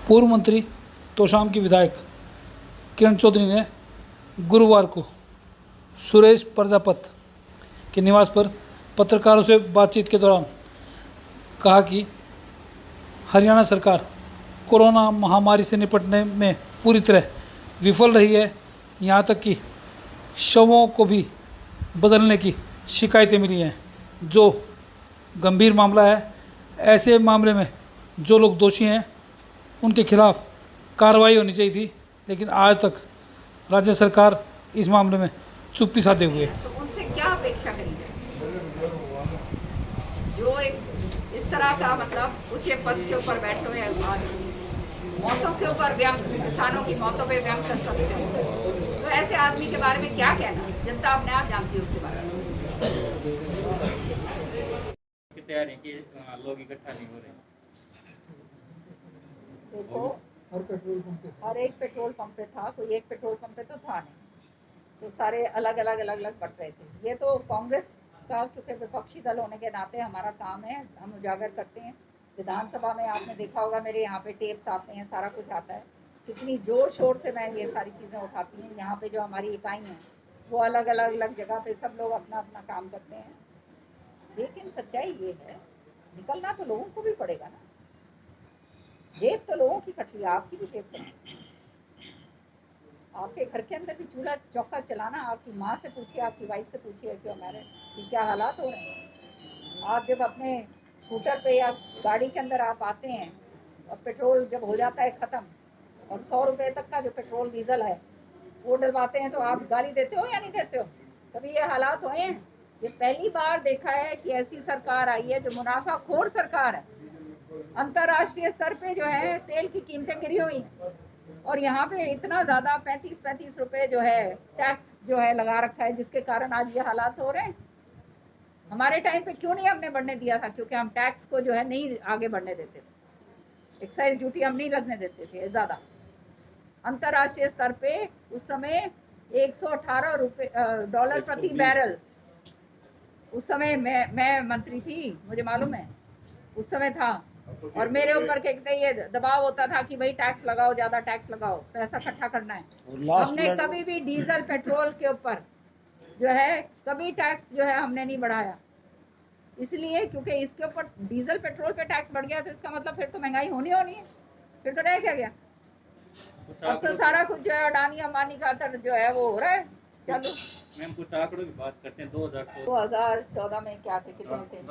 पूर्व मंत्री तोशाम की विधायक किरण चौधरी ने गुरुवार को सुरेश प्रजापत के निवास पर पत्रकारों से बातचीत के दौरान कहा कि हरियाणा सरकार कोरोना महामारी से निपटने में पूरी तरह विफल रही है। यहाँ तक कि शवों को भी बदलने की शिकायतें मिली हैं, जो गंभीर मामला है। ऐसे मामले में जो लोग दोषी हैं उनके खिलाफ कार्रवाई होनी चाहिए थी, लेकिन आज तक राज्य सरकार इस मामले में चुप्पी साधे हुए है। तो उनसे क्या अपेक्षा करी है? जो एक इस तरह का मतलब ऊंचे पद के ऊपर बैठे हुए आदमी मौतों के ऊपर व्यंग, किसानों की मौतों पे व्यंग कर सकते हो, तो ऐसे आदमी के बारे में क्या कहना? जनता अपने आप जानती है उसके बारे में। तैयारी कि लोग इकट्ठा नहीं हो रहे। देखो, हर एक पेट्रोल पंप पे था, कोई एक पेट्रोल पंप पे तो था नहीं, तो सारे अलग अलग बढ़ रहे थे। ये तो कांग्रेस का, क्योंकि विपक्षी दल होने के नाते हमारा काम है, हम उजागर करते हैं। विधानसभा में आपने देखा होगा, मेरे यहाँ पे टेप्स आते हैं, सारा कुछ आता है, कितनी जोर शोर से मैं ये सारी चीज़ें उठाती हूँ। यहाँ पे जो हमारी इकाई हैं वो अलग अलग जगह पे सब लोग अपना अपना काम करते हैं, लेकिन सच्चाई ये है, निकलना तो लोगों को भी पड़ेगा ना। जेब तो लोगों की कट रही है, आपकी भी जेब कट। आपके घर के अंदर भी चूल्हा चौका चलाना, आपकी माँ से पूछिए, आपकी वाइफ से पूछिए कि हमारे कि क्या हालात हो रहे हैं। आप जब अपने स्कूटर पे या गाड़ी के अंदर आप आते हैं और पेट्रोल जब हो जाता है ख़त्म और 100 रुपये तक का जो पेट्रोल डीजल है वो डलवाते हैं, तो आप गाली देते हो या नहीं देते हो? कभी ये हालात हुए हैं? ये पहली बार देखा है कि ऐसी सरकार आई है जो मुनाफाखोर सरकार है। अंतर्राष्ट्रीय स्तर पे जो है तेल की कीमतें गिरी हुई, और यहाँ पे इतना ज़्यादा 35 रुपए जो है टैक्स जो है लगा रखा है, जिसके कारण आज ये हालात हो रहे हैं। हमारे टाइम पे क्यों नहीं हमने बढ़ने दिया था? क्योंकि हम टैक्स को जो है नहीं आगे बढ़ने देते थे, एक्साइज ड्यूटी हम नहीं लगने देते थे ज़्यादा। अंतर्राष्ट्रीय स्तर पे उस समय 118 रुपये डॉलर प्रति बैरल, उस समय मैं मंत्री थी, मुझे मालूम है उस समय था, और मेरे ऊपर कहते ये दबाव होता था कि भाई टैक्स लगाओ, ज़्यादा टैक्स लगाओ, पैसा इकट्ठा करना है। हमने कभी भी डीजल पेट्रोल के ऊपर जो है कभी टैक्स जो है हमने नहीं बढ़ाया, इसलिए क्योंकि इसके ऊपर डीजल पेट्रोल पे टैक्स बढ़ गया तो इसका मतलब फिर तो महंगाई होनी है, फिर तो रह क्या गया। अब तो सारा कुछ जो है अडानी अंबानी का जो है वो हो रहा है। चलो मैम, कुछ आंकड़ों की बात करते हैं। 2014 में क्या थे, कितने थे?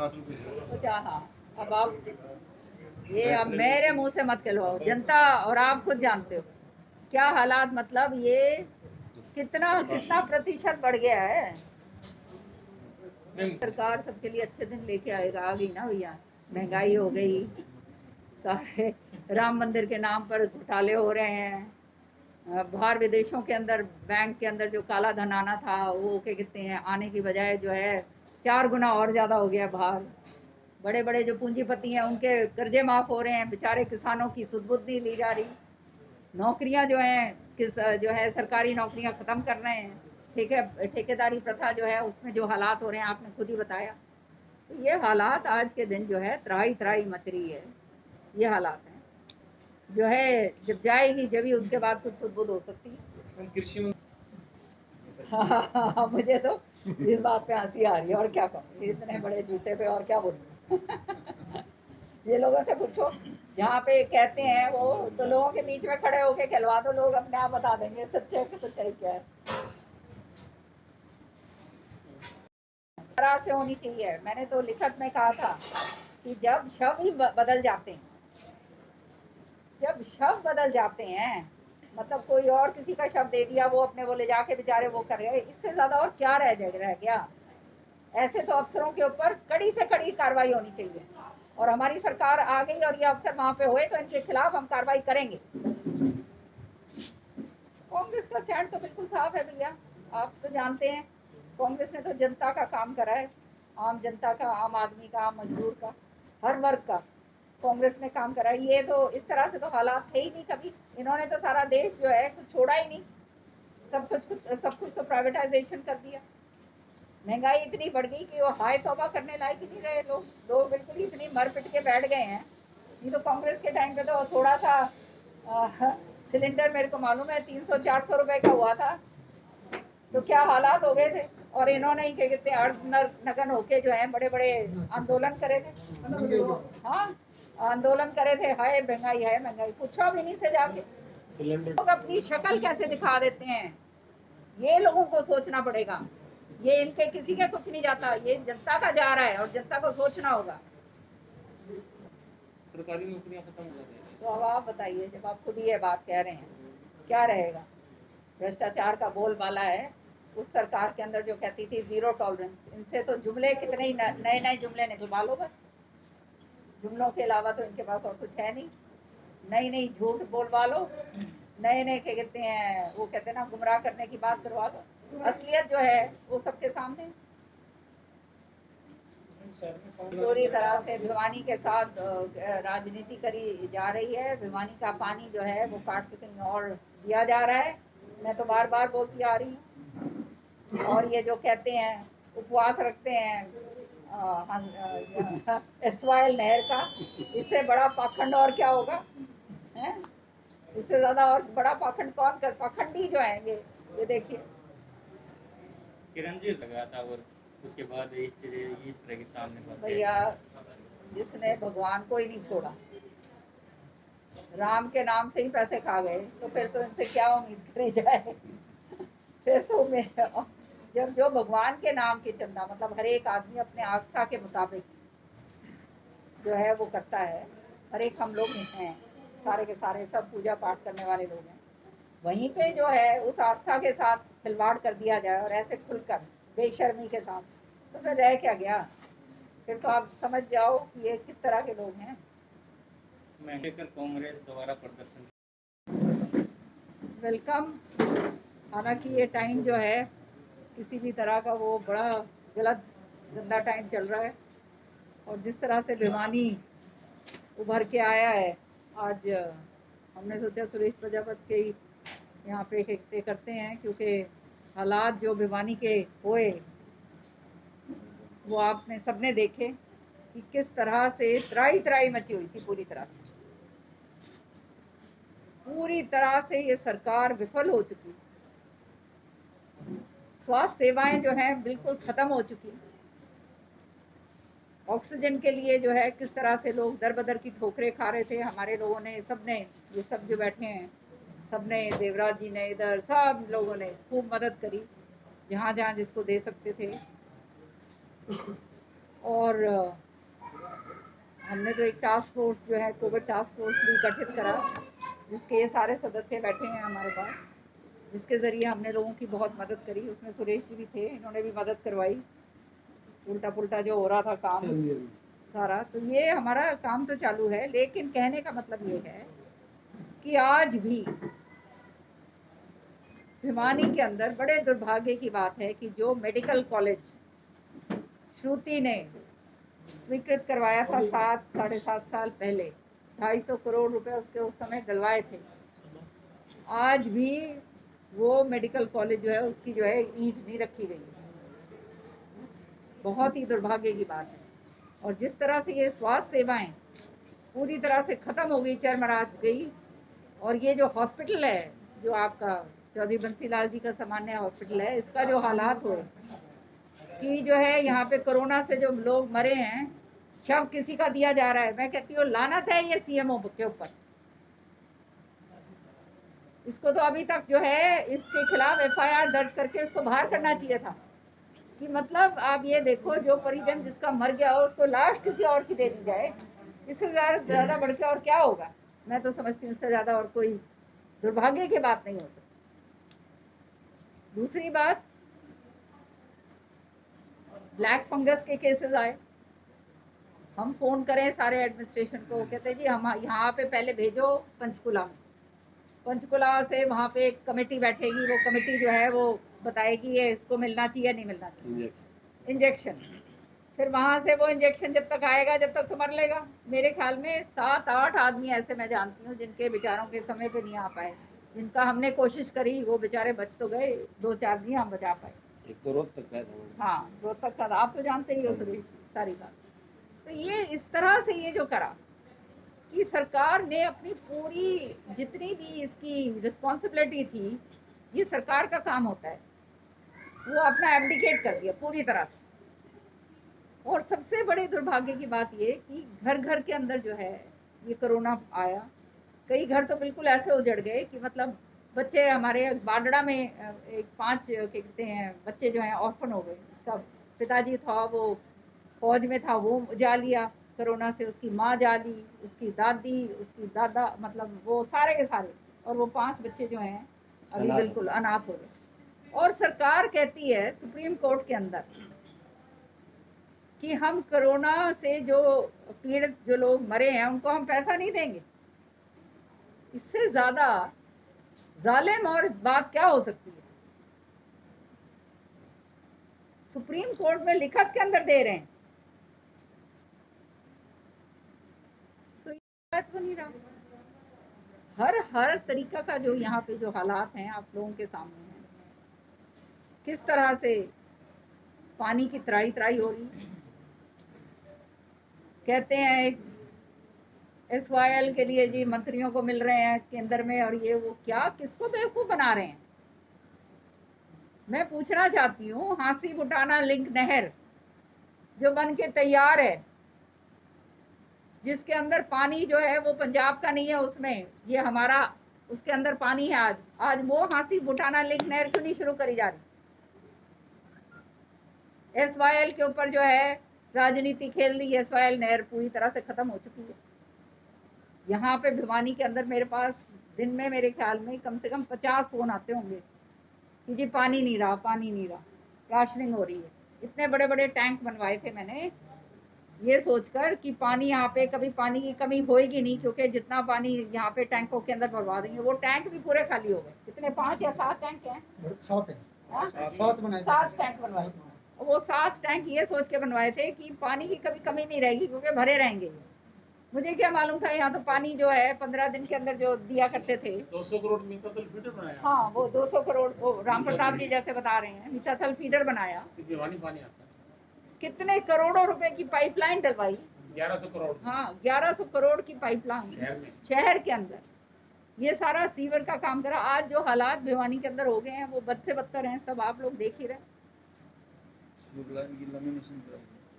50। हाँ, अब आप ये अब मेरे मुंह से मत कहलवाओ, जनता और आप खुद जानते हो क्या हालात, मतलब ये कितना कितना प्रतिशत बढ़ गया है। सरकार सबके लिए अच्छे दिन लेके आएगा, आ गई ना भैया, महंगाई हो गई, सारे राम मंदिर के नाम पर घोटाले हो रहे हैं, बाहर विदेशों के अंदर बैंक के अंदर जो काला धन आना था वो क्या कहते हैं आने की बजाय जो है 4 गुना और ज़्यादा हो गया बाहर। बड़े बड़े जो पूंजीपति हैं उनके कर्जे माफ़ हो रहे हैं, बेचारे किसानों की सुध-बुध नहीं ली जा रही, नौकरियां जो हैं जो है सरकारी नौकरियां ख़त्म कर रहे हैं, ठेकेदारी प्रथा जो है उसमें जो हालात हो रहे हैं आपने खुद ही बताया। तो ये हालात आज के दिन जो है त्राही त्राही मच रही है, ये हालात हैं जो है, जब जाएगी जब ही उसके बाद कुछ सुध-बुध हो सकती है। कृषि हाँ, मुझे तो इस बात पे हंसी आ रही है, और क्या कहूँ, इतने बड़े झूठे पे और क्या बोलूँ। ये लोगों से पूछो, जहाँ पे कहते हैं वो तो लोगों के बीच में खड़े होके कहलवा दो, लोग अपने आप बता देंगे सच्चाई क्या है। तरह से होनी चाहिए। मैंने तो लिखत में कहा था कि जब शव ही बदल जाते हैं, जब शव बदल जाते हैं, मतलब कोई और किसी का शव दे दिया, वो अपने वो ले जाके बेचारे वो कर गए, इससे ज़्यादा और क्या रह गया। ऐसे तो अफसरों के ऊपर कड़ी से कड़ी कार्रवाई होनी चाहिए, और हमारी सरकार आ गई और ये अफसर वहाँ पे हुए तो इनके खिलाफ हम कार्रवाई करेंगे। कांग्रेस का स्टैंड तो बिल्कुल साफ है भैया, आप तो जानते हैं कांग्रेस ने तो जनता का काम करा है, आम जनता का, आम आदमी का, आम मजदूर का, हर वर्ग का कांग्रेस ने काम करा है। ये तो इस तरह से तो हालात थे ही नहीं कभी, इन्होंने तो सारा देश जो है कुछ छोड़ा ही नहीं, सब कुछ तो प्राइवेटाइजेशन कर दिया। महंगाई इतनी बढ़ गई कि वो हाय तौबा करने लायक ही नहीं रहे लोग बिल्कुल ही इतनी मर पिट के बैठ गए हैं। ये तो कांग्रेस के टाइम पे तो थोड़ा सा सिलेंडर मेरे को मालूम है 300-400 रुपए का हुआ था, तो क्या हालात हो गए थे। और इन्होंने ही क्या कहते हैं नगन होके जो है बड़े बड़े आंदोलन करे थे। हाँ, आंदोलन करे थे, हाय महंगाई है महंगाई, पूछो भी नहीं से जाके। लोग अपनी शक्ल कैसे दिखा देते हैं, ये लोगों को सोचना पड़ेगा। ये इनके किसी के कुछ नहीं जाता, ये जनता का जा रहा है और जनता को सोचना होगा। सरकारी नौकरियां खत्म हो जाती तो अब आप बताइए, जब आप खुद ही ये बात कह रहे हैं, क्या रहेगा। भ्रष्टाचार का बोलबाला है उस सरकार के अंदर जो कहती थी जीरो टॉलरेंस। इनसे तो जुमले कितने ही नए नए जुमले निकलवा लो, बस जुमलों के अलावा तो इनके पास और कुछ है नहीं। नई नई झूठ बोलवा लो, नए नए क्या कहते हैं, वो कहते हैं ना, गुमराह करने की बात करवा दो। असलियत जो है वो सबके सामने है। पूरी तरह से भिवानी के साथ राजनीति करी जा रही है। भिवानी का पानी जो है वो काट के कहीं और दिया जा रहा है। मैं तो बार बार बोलती आ रही हूँ। और ये जो कहते हैं उपवास रखते हैं एसवाइल नहर का, इससे बड़ा पाखंड और क्या होगा है। इससे ज्यादा और बड़ा पाखंड कौन कर, पाखंडी जो है ये देखिए। किरंजी लगा था और उसके बाद इस तरह के सामने बात भैया, जिसने भगवान को ही नहीं छोड़ा, राम के नाम से ही पैसे खा गए, तो फिर तो इनसे क्या उम्मीद करी जाए। फिर तो जब जो भगवान के नाम की चंदा, मतलब हर एक आदमी अपने आस्था के मुताबिक जो है वो करता है। हर एक हम लोग हैं, सारे के सारे सब पूजा पाठ करने वाले लोग हैं। वहीं पे जो है उस आस्था के साथ खिलवाड़ कर दिया जाए और ऐसे खुलकर बेशर्मी के साथ, तो फिर रह क्या गया। फिर तो आप समझ जाओ कि ये किस तरह के लोग हैं। कांग्रेस दोबारा प्रदर्शन। वेलकम। हालांकि ये टाइम जो है किसी भी तरह का वो बड़ा गलत गंदा टाइम चल रहा है। और जिस तरह से भिवानी उभर के आया है आज, हमने सोचा सुरेश प्रजापति के ही यहाँ पे इकट्ठे करते हैं, क्योंकि हालात जो भिवानी के हुए वो आपने सबने देखे कि किस तरह से त्राही त्राही मची हुई थी। पूरी तरह से ये सरकार विफल हो चुकी। स्वास्थ्य सेवाएं जो हैं बिल्कुल खत्म हो चुकी। ऑक्सीजन के लिए जो है किस तरह से लोग दर बदर की ठोकरें खा रहे थे। हमारे लोगों ने, सबने, ये सब जो बैठे हैं सबने, देवराज जी ने, इधर सब लोगों ने खूब मदद करी जहाँ जहाँ जिसको दे सकते थे। और हमने तो एक टास्क फोर्स जो है, कोविड टास्क फोर्स भी गठित करा, जिसके ये सारे सदस्य बैठे हैं हमारे पास, जिसके ज़रिए हमने लोगों की बहुत मदद करी। उसमें सुरेश जी भी थे, इन्होंने भी मदद करवाई। उल्टा पुल्टा जो हो रहा था काम सारा, तो ये हमारा काम तो चालू है। लेकिन कहने का मतलब ये है कि आज भी भिवानी के अंदर बड़े दुर्भाग्य की बात है कि जो मेडिकल कॉलेज श्रुति ने स्वीकृत करवाया था 7-7.5 साल पहले, 250 करोड़ रुपए उसके उस समय डलवाए थे, आज भी वो मेडिकल कॉलेज जो है उसकी जो है ईंट नहीं रखी गई। बहुत ही दुर्भाग्य की बात है। और जिस तरह से ये स्वास्थ्य सेवाएं पूरी तरह से ख़त्म हो गई, चरमरा गई। और ये जो हॉस्पिटल है, जो आपका चौधरी बंसीलाल जी का सामान्य हॉस्पिटल है, इसका जो हालात हुए कि जो है यहाँ पे कोरोना से जो लोग मरे हैं, शव किसी का दिया जा रहा है। मैं कहती हूँ लानत है ये सीएमओ के ऊपर। इसको तो अभी तक जो है इसके खिलाफ एफआईआर दर्ज करके इसको बाहर करना चाहिए था। कि मतलब आप ये देखो, जो परिजन जिसका मर गया हो उसको लाश किसी और की दे दी जाए, इससे ज़्यादा बढ़ के और क्या होगा। मैं तो समझती हूँ इससे ज़्यादा और कोई दुर्भाग्य की बात नहीं हो सकती। दूसरी बात, ब्लैक फंगस के केसेस आए। हम फ़ोन करें सारे एडमिनिस्ट्रेशन को, कहते हैं जी हम यहाँ पे पहले भेजो पंचकुला में। पंचकुला से वहाँ पे एक कमेटी बैठेगी, वो कमेटी जो है वो बताएगी ये इसको मिलना चाहिए नहीं मिलना चाहिए इंजेक्शन। फिर वहाँ से वो इंजेक्शन जब तक आएगा, जब तक तो मर लेगा। मेरे ख्याल में 7-8 आदमी ऐसे मैं जानती हूँ जिनके बेचारों के समय पे नहीं आ पाए, जिनका हमने कोशिश करी, वो बेचारे बच तो गए, 2-4 नहीं हम बचा पाए। एक तो रोहतक का था। हाँ, रोहतक का, आप तो जानते ही हो सुरेश सारी बात। तो ये इस तरह से ये जो करा, कि सरकार ने अपनी पूरी जितनी भी इसकी रिस्पॉन्सिबिलिटी थी, ये सरकार का काम होता है, वो अपना एब्डिकेट कर दिया पूरी तरह से। और सबसे बड़े दुर्भाग्य की बात ये कि घर घर के अंदर जो है ये कोरोना आया। कई घर तो बिल्कुल ऐसे उजड़ गए कि मतलब बच्चे हमारे बाडड़ा में एक 5 क्या कहते हैं बच्चे जो हैं ऑर्फन हो गए। उसका पिताजी था वो फौज में था, वो जा लिया कोरोना से, उसकी माँ जा ली, उसकी दादी, उसकी दादा, मतलब वो सारे के सारे, और वो 5 बच्चे जो हैं अभी अनाथ। बिल्कुल अनाथ हो गए। और सरकार कहती है सुप्रीम कोर्ट के अंदर कि हम कोरोना से जो पीड़ित जो लोग मरे हैं उनको हम पैसा नहीं देंगे। इससे ज्यादा जालिम और बात क्या हो सकती है? सुप्रीम कोर्ट में लिखत के अंदर दे रहे हैं, तो ये बात बनी रहा। हर तरीका का जो यहाँ पे जो हालात हैं आप लोगों के सामने हैं, किस तरह से पानी की त्राही त्राही हो रही है। कहते हैं SYL के लिए जी मंत्रियों को मिल रहे हैं केंद्र में, और ये वो क्या किसको बेवकूफ बना रहे हैं? मैं पूछना चाहती हूँ, हांसी बुटाना लिंक नहर जो बन के तैयार है, जिसके अंदर पानी जो है वो पंजाब का नहीं है, उसमें ये हमारा उसके अंदर पानी है। आज वो हांसी बुटाना लिंक नहर क्यों नहीं शुरू करी जा रही? SYL के ऊपर जो है राजनीति खेल रही है। SYL नहर पूरी तरह से खत्म हो चुकी है। यहाँ पे भिवानी के अंदर मेरे पास दिन में मेरे ख्याल में कम से कम 50 फोन आते होंगे कि जी पानी नहीं रहा, पानी नहीं रहा, राशनिंग हो रही है। इतने बड़े बड़े टैंक बनवाए थे मैंने ये सोचकर कि पानी यहाँ पे कभी पानी की कमी होएगी नहीं, क्योंकि जितना पानी यहाँ पे टैंकों के अंदर भरवा देंगे, वो टैंक भी पूरे खाली हो गए। कितने 5 या 7 टैंक हैं? 7 टैंक बनवाए। वो 7 टैंक ये सोच के बनवाए थे कि पानी की कभी कमी नहीं रहेगी, क्योंकि भरे रहेंगे। मुझे क्या मालूम था यहाँ तो पानी जो है 15 दिन के अंदर जो दिया करते थे 200 करोड़ मीठातल फीडर बनाया। हाँ, वो 200 करोड़ वो राम प्रताप जी जैसे बता रहे हैं, मीठातल फीडर बनाया। भिवानी पानी आता है। कितने करोड़ों रुपए की पाइपलाइन डलवाई? 1100 करोड़। हाँ, 1100 करोड़ की पाइपलाइन शहर के अंदर। ये सारा सीवर का काम करा। आज जो हालात भिवानी के अंदर हो गए हैं वो बद से बदतर हैं, सब आप लोग देख ही रहे।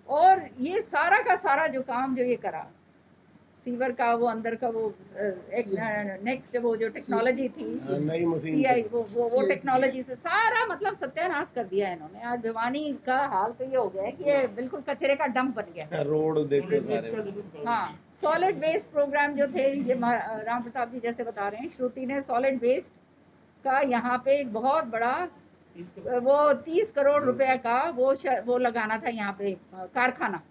और ये सारा का सारा जो काम जो ये करा सीवर का, वो अंदर का वो एक नेक्स्ट वो जो टेक्नोलॉजी थी नई मशीन CI, वो टेक्नोलॉजी से सारा मतलब सत्यानाश कर दिया है इन्होंने। आज भिवानी का हाल तो ये हो गया है कि ये बिल्कुल कचरे का डंप बन गया। रोड देखो सारे। हाँ, सॉलिड वेस्ट प्रोग्राम जो थे ये राम प्रताप जी जैसे बता रहे हैं, श्रुति ने सॉलिड वेस्ट का यहाँ पे एक बहुत बड़ा वो 30 करोड़ रुपए का वो लगाना था यहाँ पे कारखाना,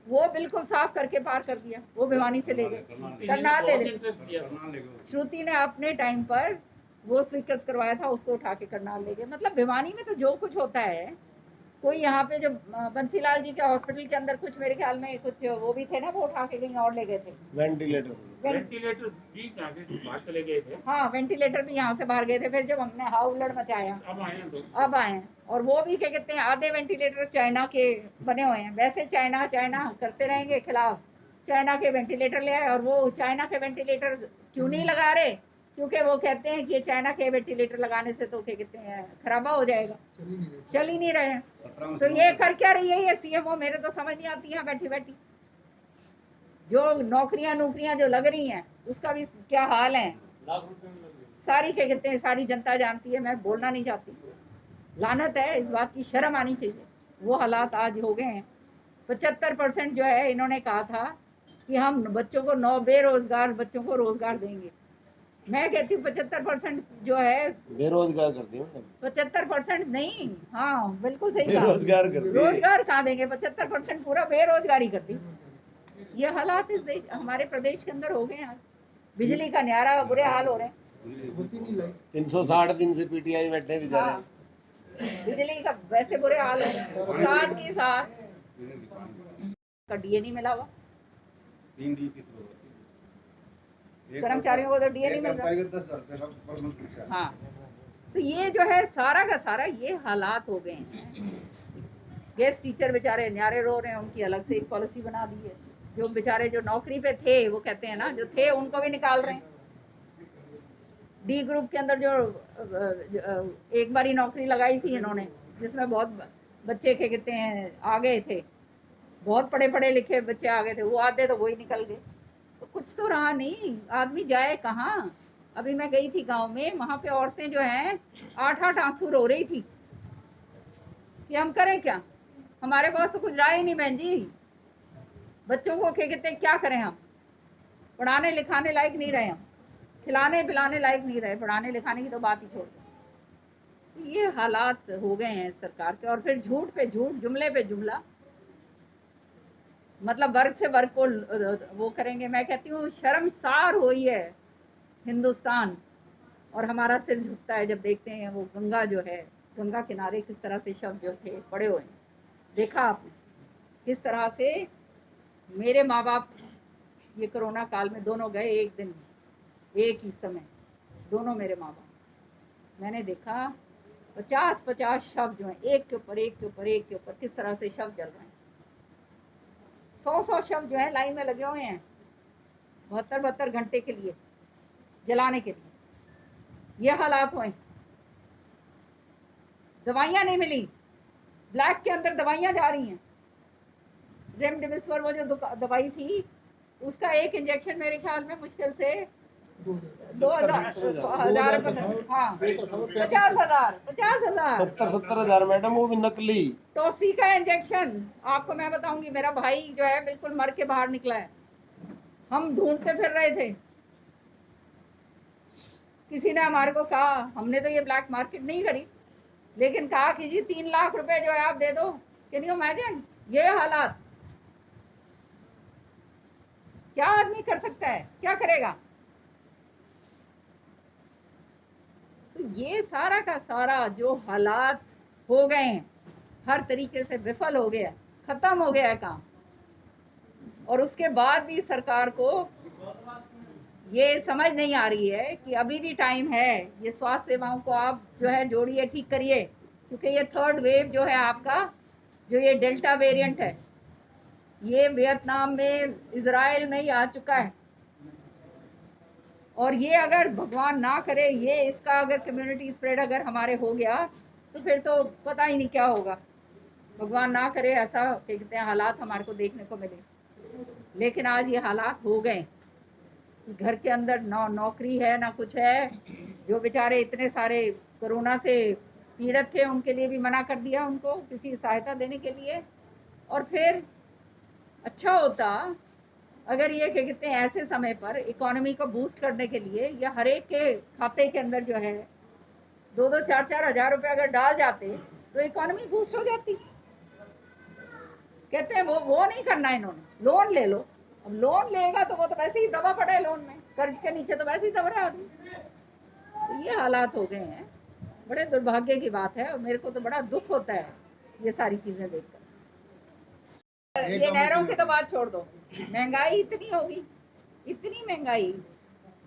वो बिल्कुल साफ करके पार कर दिया। वो भिवानी से ले गए, करनाल ले गए। श्रुति ने अपने टाइम पर वो स्वीकृत करवाया था, उसको उठा के करनाल ले गए। मतलब भिवानी में तो जो कुछ होता है, कोई यहाँ पे जो बंसीलाल जी के हॉस्पिटल के अंदर कुछ मेरे ख्याल में कुछ वो भी थे ना, वो उठा के कहीं और ले गए थे। वेंटिलेटर्स भी यहाँ से बाहर चले गए थे। हाँ, वेंटिलेटर भी यहाँ से बाहर गए थे। फिर जब हमने हाउलड़ मचाया अब आए हैं, और वो भी क्या कहते हैं आधे वेंटिलेटर चाइना के बने हुए हैं। वैसे चाइना चाइना करते रहेंगे खिलाफ, चाइना के वेंटिलेटर ले आए। और वो चाइना के वेंटिलेटर क्यों नहीं लगा रहे? क्योंकि वो कहते हैं कि ये चाइना के वेंटिलेटर लगाने से तो क्या कहते हैं खराबा हो जाएगा, चल ही नहीं रहे हैं। तो ये कर क्या रही है ये CMO? मेरे तो समझ नहीं आती है बैठी बैठी। जो नौकरियां जो लग रही हैं उसका भी क्या हाल है, सारी क्या कहते हैं सारी जनता जानती है। मैं बोलना नहीं चाहती, लानत है, इस बात की शर्म आनी चाहिए। वो हालात आज हो गए हैं। 75% जो है इन्होंने कहा था कि हम बच्चों को 9 बेरोजगार बच्चों को रोजगार देंगे। मैं कहती हूँ 75% जो है बेरोजगार कर दिया। 75% नहीं, हाँ बिल्कुल सही कहा, बेरोजगार कर दिया। रोजगार कहाँ देंगे? 75% पूरा बेरोजगारी कर दी। ये हालात इस देश हमारे प्रदेश के अंदर हो गए हैं। बिजली का न्यारा बुरे हाल हो रहे हैं। 360 दिन से PTI बैठे बेचारे। हाँ, बिजली का वैसे बुरे हाल हो रहे हैं। साथ के साथ का DA नहीं मिला हुआ, कर्मचारियों को तो DA नहीं मिल रहा। हाँ, तो ये जो है सारा का सारा ये हालात हो गए हैं। गेस्ट टीचर बेचारे न्यारे रो रहे हैं, उनकी अलग से एक पॉलिसी बना दी है। जो बेचारे जो नौकरी पे थे, वो कहते हैं ना, जो थे उनको भी निकाल रहे हैं। डी ग्रुप के अंदर जो एक बारी नौकरी लगाई थी इन्होंने, जिसमें बहुत बच्चे के कहते हैं आ गए थे, बहुत पढ़े लिखे बच्चे आ गए थे, वो आधे तो वही निकल गए। तो कुछ तो रहा नहीं, आदमी जाए कहाँ। अभी मैं गई थी गांव में, वहाँ पे औरतें जो हैं 8-8 आंसू रो रही थी कि हम करें क्या, हमारे पास तो कुछ राय ही नहीं बहन जी। बच्चों को कहते क्या करें, हम पढ़ाने लिखाने लायक नहीं रहे, हम खिलाने पिलाने लायक नहीं रहे, पढ़ाने लिखाने की तो बात ही छोड़ दो। ये हालात हो गए हैं सरकार के। और फिर झूठ पे झूठ, जुमले पे जुमला, मतलब वर्ग से वर्ग को वो करेंगे। मैं कहती हूँ शर्मसार हुई है हिंदुस्तान, और हमारा सिर झुकता है जब देखते हैं वो गंगा जो है, गंगा किनारे किस तरह से शव जो थे पड़े हुए हैं। देखा आपने किस तरह से मेरे माँ बाप ये कोरोना काल में दोनों गए एक दिन, एक ही समय, दोनों मेरे माँ बाप। मैंने देखा 50-50 शव जो हैं, एक के ऊपर एक के ऊपर एक के ऊपर किस तरह से शव जल रहे हैं। 100-100 शव जो है लाइन में लगे हुए हैं 72-72 घंटे के लिए जलाने के लिए। ये हालात हुए। दवाइयाँ नहीं मिली, ब्लैक के अंदर दवाइयाँ जा रही हैं। रेमडेसिविर वो जो दवाई थी, उसका एक इंजेक्शन मेरे ख्याल में मुश्किल से 2,000 हाँ 50,000 70,000 मैडम, वो भी नकली। टोसी का इंजेक्शन। आपको मैं बताऊंगी, मेरा भाई जो है बिल्कुल मर के बाहर निकला है। हम ढूंढते फिर रहे थे, किसी ने हमारे को कहा, हमने तो ये ब्लैक मार्केट नहीं करी, लेकिन कहा कि जी 3 लाख रुपए जो है आप दे दो। कैन यू इमेजिन ये हालात? क्या आदमी कर सकता है, क्या करेगा? तो ये सारा का सारा जो हालात हो गए हैं, हर तरीके से विफल हो गया, खत्म हो गया है काम। और उसके बाद भी सरकार को ये समझ नहीं आ रही है कि अभी भी टाइम है। ये स्वास्थ्य सेवाओं को आप जो है जोड़िए, ठीक करिए, क्योंकि ये 3rd वेव जो है आपका, जो ये डेल्टा वेरिएंट है, ये वियतनाम में, इजराइल में ही आ चुका है। और ये अगर भगवान ना करे, ये इसका अगर कम्युनिटी स्प्रेड अगर हमारे हो गया, तो फिर तो पता ही नहीं क्या होगा। भगवान ना करे ऐसा कहते हैं हालात हमारे को देखने को मिले। लेकिन आज ये हालात हो गए, घर के अंदर ना नौकरी है ना कुछ है। जो बेचारे इतने सारे कोरोना से पीड़ित थे, उनके लिए भी मना कर दिया उनको किसी सहायता देने के लिए। और फिर अच्छा होता अगर ये क्या कहते हैं ऐसे समय पर इकोनॉमी को बूस्ट करने के लिए, या हर एक के खाते के अंदर जो है 2-2, 4-4 हज़ार रुपये अगर डाल जाते, तो इकोनॉमी बूस्ट हो जाती। कहते हैं वो नहीं करना इन्होंने, लोन ले लो। अब लोन लेगा तो वो तो वैसे ही दबा पड़ा है लोन में, कर्ज के नीचे तो वैसे ही दब रहा है आदमी। तो ये हालात हो गए हैं, बड़े दुर्भाग्य की बात है। और मेरे को तो बड़ा दुख होता है ये सारी चीज़ें देखकर। ये नहरों की तो बात छोड़ दो, महंगाई इतनी होगी, इतनी महंगाई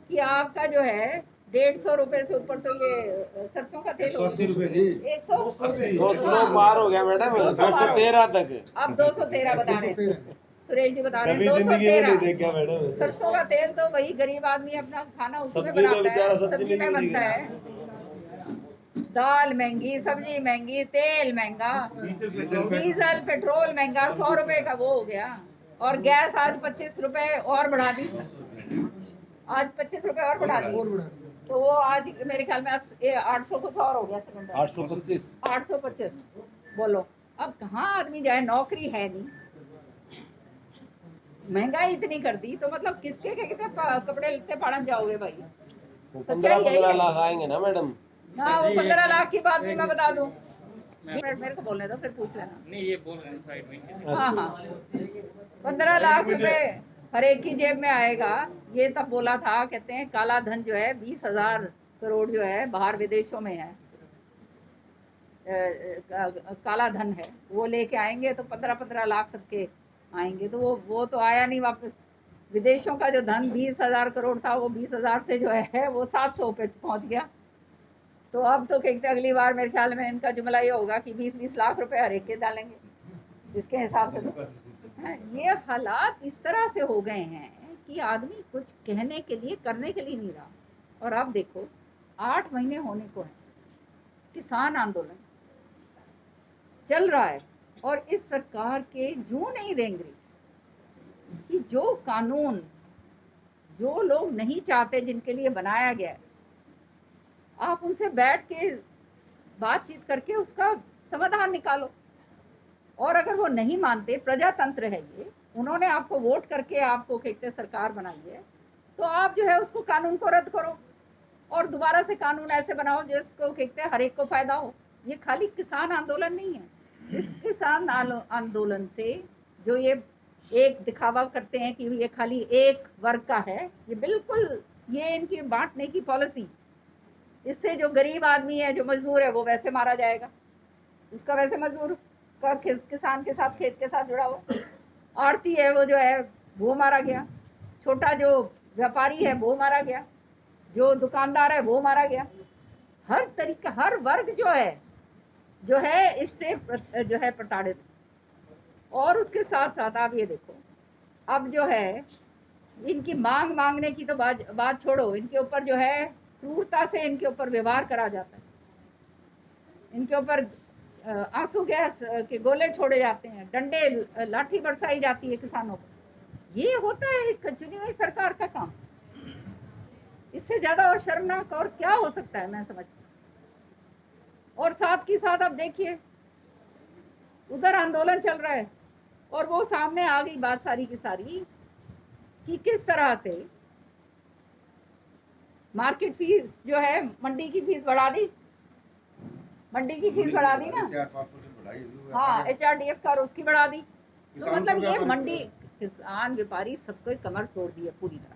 कि आपका जो है 150 रुपए से ऊपर तो ये सरसों का तेल 180 रुपए जी, 180 200 पार हो गया मैडम, 213 तक। अब 213 बता रहे हैं, सुरेश जी बता रहे हैं। कभी जिंदगी में नहीं 213 देखा मैडम। सरसों का तेल तो वही गरीब आदमी अपना खाना उसी में सब्जी में बनाता बेचारा है, सब्जी सब्जी में नहीं बनता है। दाल महंगी, सब्जी महंगी, तेल महंगा, डीजल पेट्रोल महंगा, 100 रुपए का वो हो गया। और गैस आज 25 रुपए और बढ़ा दी, आज 25 रुपए और बढ़ा दी। तो वो आज मेरे ख्याल में 800 कुछ और हो गया सिलेंडर, 825। बोलो अब कहाँ आदमी जाए, नौकरी है नहीं, महंगाई इतनी कर दी, तो मतलब किसके क्या कहते हैं कपड़े लेते पड़न जाओगे भाई? 15-15 लाख आएंगे ना मैडम। हाँ, वो 15 लाख की बात भी मैं बता दूं। मेरे को बोलने दो, फिर पूछ लेना। नहीं, ये बोल रहे हैं साइड में। हाँ हाँ, 15 लाख रुपए हर एक की जेब में आएगा। ये तब बोला था, कहते हैं काला धन जो है 20,000 करोड़ जो है बाहर विदेशों में है, काला धन है, वो लेके आएंगे तो 15-15 लाख सबके आएंगे। तो वो तो आया नहीं वापस। विदेशों का जो धन 20,000 करोड़ था, वो 20,000 से जो है वो 700 पे पहुंच गया। तो अब तो कहते अगली बार मेरे ख्याल में इनका जुमला ये होगा कि 20-20 लाख रुपए हर एक के डालेंगे, जिसके हिसाब से। हैं। ये हालात इस तरह से हो गए हैं कि आदमी कुछ कहने के लिए करने के लिए नहीं रहा। और अब देखो 8 महीने होने को हैं, किसान आंदोलन चल रहा है और इस सरकार के जू नहीं देंगे कि जो कानून जो लोग नहीं चाहते, जिनके लिए बनाया गया है, आप उनसे बैठ के बातचीत करके उसका समाधान निकालो। और अगर वो नहीं मानते, प्रजातंत्र है ये, उन्होंने आपको वोट करके आपको कहते सरकार बनाई है, तो आप जो है उसको कानून को रद्द करो और दोबारा से कानून ऐसे बनाओ जिसको कहते हैं हर एक को फायदा हो। ये खाली किसान आंदोलन नहीं है। इस किसान आंदोलन से जो ये एक दिखावा करते हैं कि ये खाली एक वर्ग का है, ये बिल्कुल ये इनकी बांटने की पॉलिसी। इससे जो गरीब आदमी है, जो मजदूर है, वो वैसे मारा जाएगा, उसका वैसे मजदूर का किसान के साथ, खेत के साथ जुड़ा हुआ। आड़ती है वो जो है वो मारा गया, छोटा जो व्यापारी है वो मारा गया, जो दुकानदार है वो मारा गया। हर तरीका, हर वर्ग जो है इससे जो है प्रताड़ित। और उसके साथ साथ आप ये देखो, अब जो है इनकी मांगने की तो बात छोड़ो, इनके ऊपर जो है क्रूरता से इनके ऊपर व्यवहार करा जाता है, इनके ऊपर आंसू गैस के गोले छोड़े जाते हैं, डंडे लाठी बरसाई जाती है किसानों पर। ये होता है एक चुनी हुई सरकार का काम। इससे ज्यादा और शर्मनाक और क्या हो सकता है, मैं समझती हूँ। और साथ की साथ अब देखिए उधर आंदोलन चल रहा है और वो सामने आ गई बात सारी की सारी कि किस तरह से मार्केट फीस जो है, मंडी की फीस बढ़ा दी, मंडी की फीस बढ़ा दी ना, 4-5% बढ़ाई। हाँ HRDF का, उसकी बढ़ा दी। तो किसान मतलब को ये व्यापारी मंडी, किसान व्यापारी सबको कमर तोड़ दी है पूरी तरह।